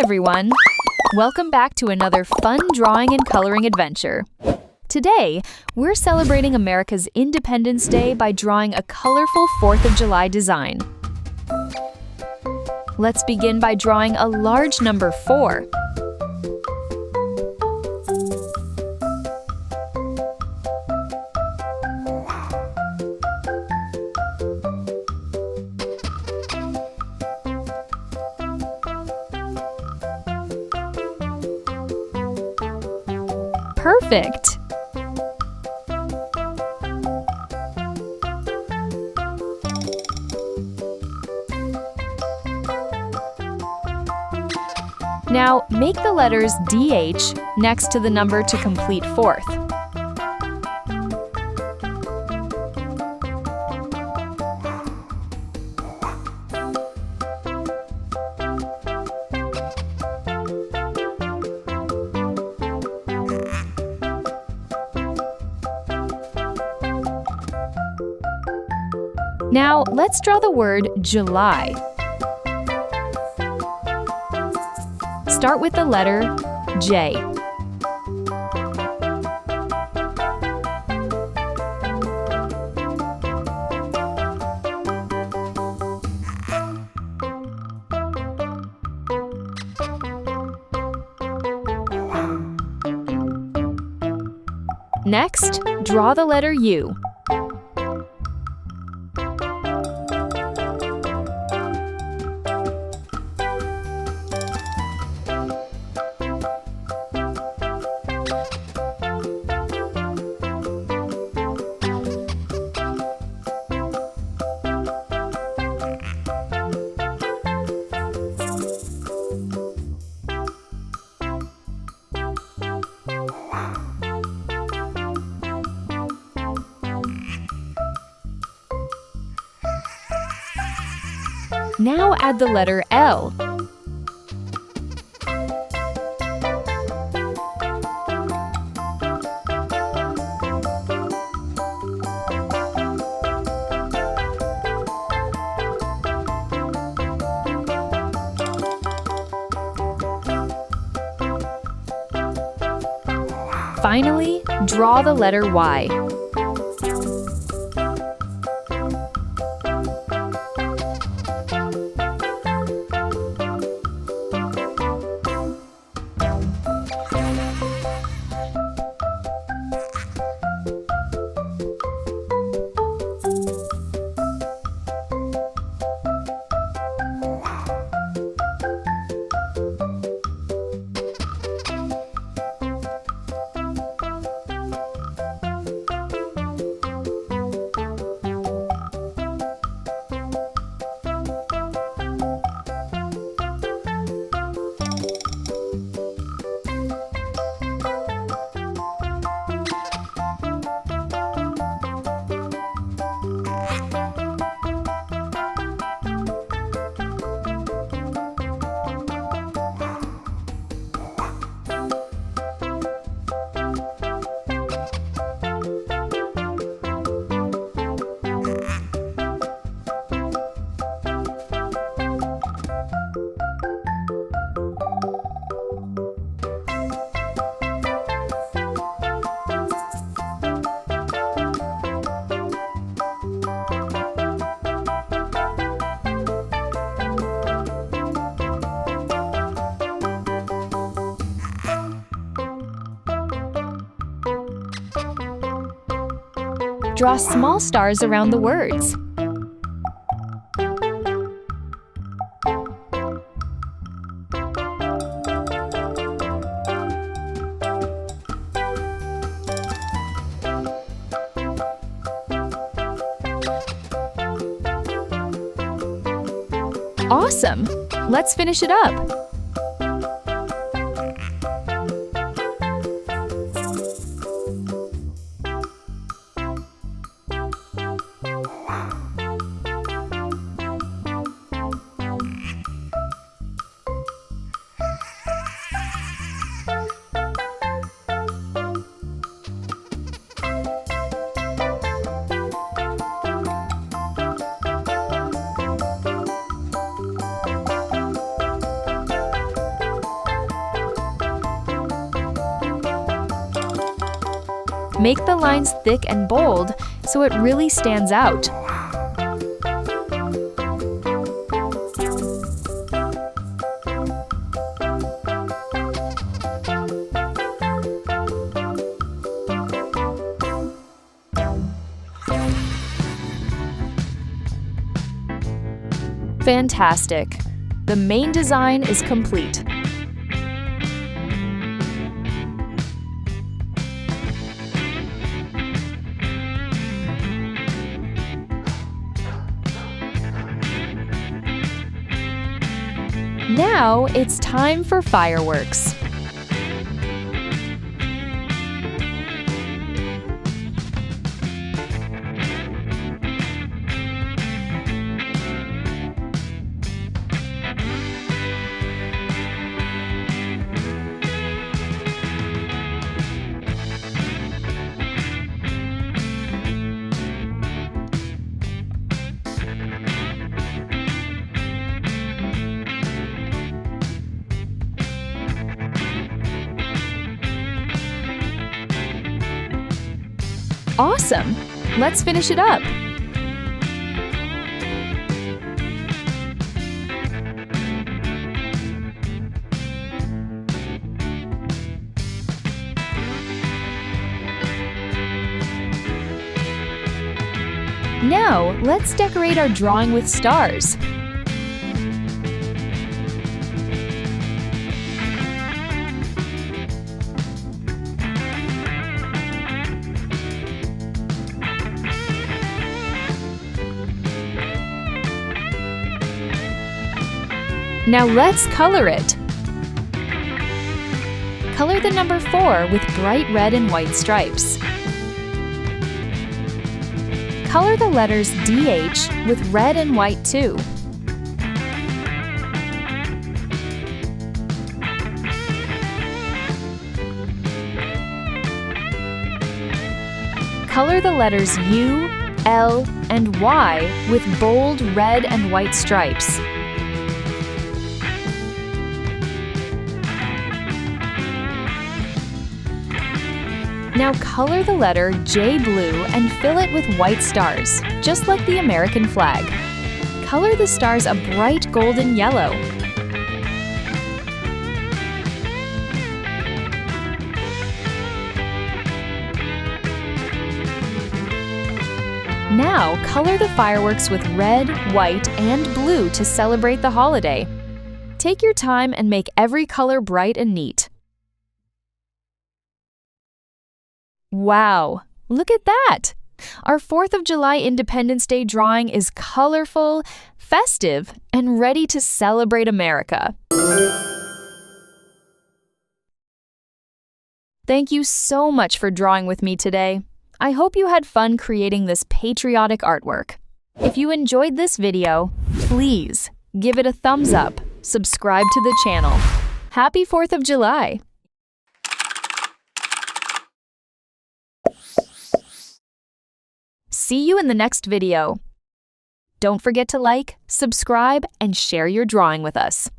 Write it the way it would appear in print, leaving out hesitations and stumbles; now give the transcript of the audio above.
everyone! Welcome back to another fun drawing and coloring adventure. Today, we're celebrating America's Independence Day by drawing a colorful 4th of July design. Let's begin by drawing a large number 4. Perfect! Now, make the letters DH next to the number to complete 4th. Now, let's draw the word July. Start with the letter J. Next, draw the letter U. Now add the letter L. Finally, draw the letter Y. Draw small stars around the words. Awesome! Let's finish it up. Make the lines thick and bold so it really stands out. Fantastic! The main design is complete. Now it's time for fireworks. Awesome! Let's finish it up. Now, let's decorate our drawing with stars. Now let's color it. Color the number 4 with bright red and white stripes. Color the letters DH with red and white too. Color the letters U, L, and Y with bold red and white stripes. Now color the letter J blue and fill it with white stars, just like the American flag. Color the stars a bright golden yellow. Now color the fireworks with red, white, and blue to celebrate the holiday. Take your time and make every color bright and neat. Wow! Look at that! Our 4th of July Independence Day drawing is colorful, festive, and ready to celebrate America. Thank you so much for drawing with me today. I hope you had fun creating this patriotic artwork. If you enjoyed this video, please give it a thumbs up, subscribe to the channel. Happy 4th of July! See you in the next video. Don't forget to like, subscribe, and share your drawing with us.